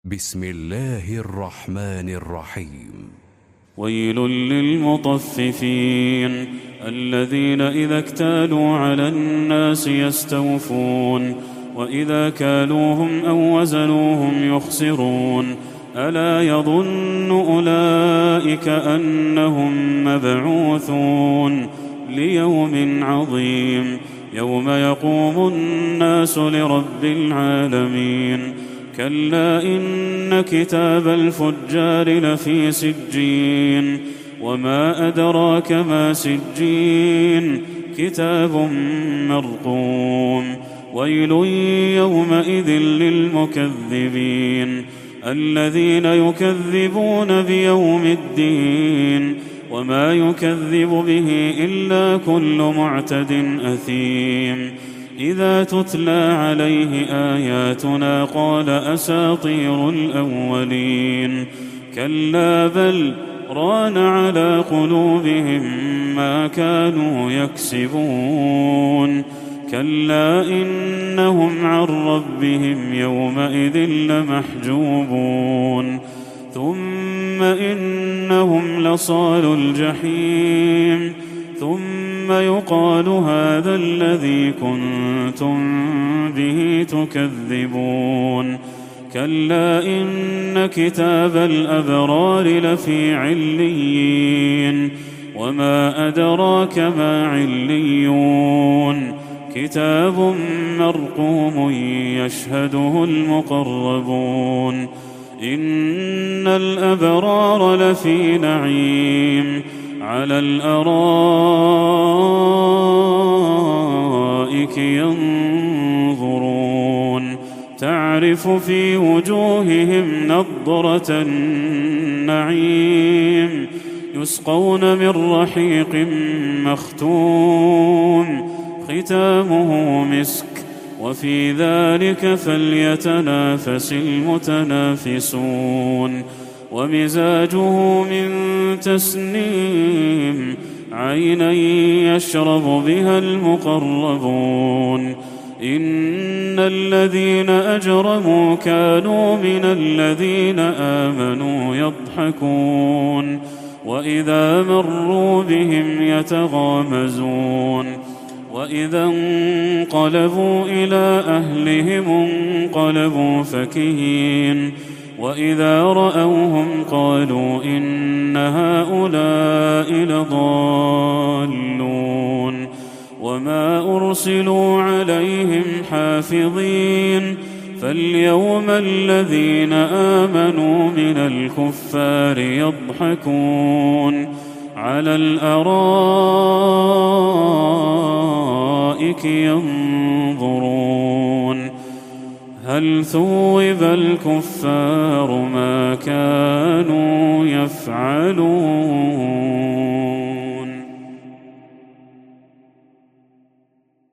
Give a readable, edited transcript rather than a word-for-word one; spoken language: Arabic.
بسم الله الرحمن الرحيم. ويل للمطففين الذين إذا اكتالوا على الناس يستوفون وإذا كالوهم أو وزنوهم يخسرون ألا يظن أولئك أنهم مبعوثون ليوم عظيم يوم يقوم الناس لرب العالمين كلا إن كتاب الفجار لفي سجين وما أدراك ما سجين كتاب مرقوم ويل يومئذ للمكذبين الذين يكذبون بيوم الدين وما يكذب به إلا كل معتد أثيم إذا تتلى عليه آياتنا قال أساطير الأولين كلا بل ران على قلوبهم ما كانوا يكسبون كلا إنهم عن ربهم يومئذ لمحجوبون ثم إنهم لصالوا الجحيم ثم يقال هذا الذي كنتم به تكذبون كلا إن كتاب الأبرار لفي عليين وما أدراك ما عليون كتاب مرقوم يشهده المقربون إن الأبرار لفي نعيم على الأرائك ينظرون تعرف في وجوههم نضرة النعيم يسقون من رحيق مختوم ختامه مسك وفي ذلك فليتنافس المتنافسون ومزاجه من تسنيم عينا يشرب بها المقربون إن الذين أجرموا كانوا من الذين آمنوا يضحكون وإذا مروا بهم يتغامزون وإذا انقلبوا إلى أهلهم انقلبوا فكهين وإذا رأوهم قالوا إن هؤلاء لضالون وما أرسلوا عليهم حافظين فاليوم الذين آمنوا من الكفار يضحكون على الأرائك ينظرون هل ثوب الكفار ما كانوا يفعلون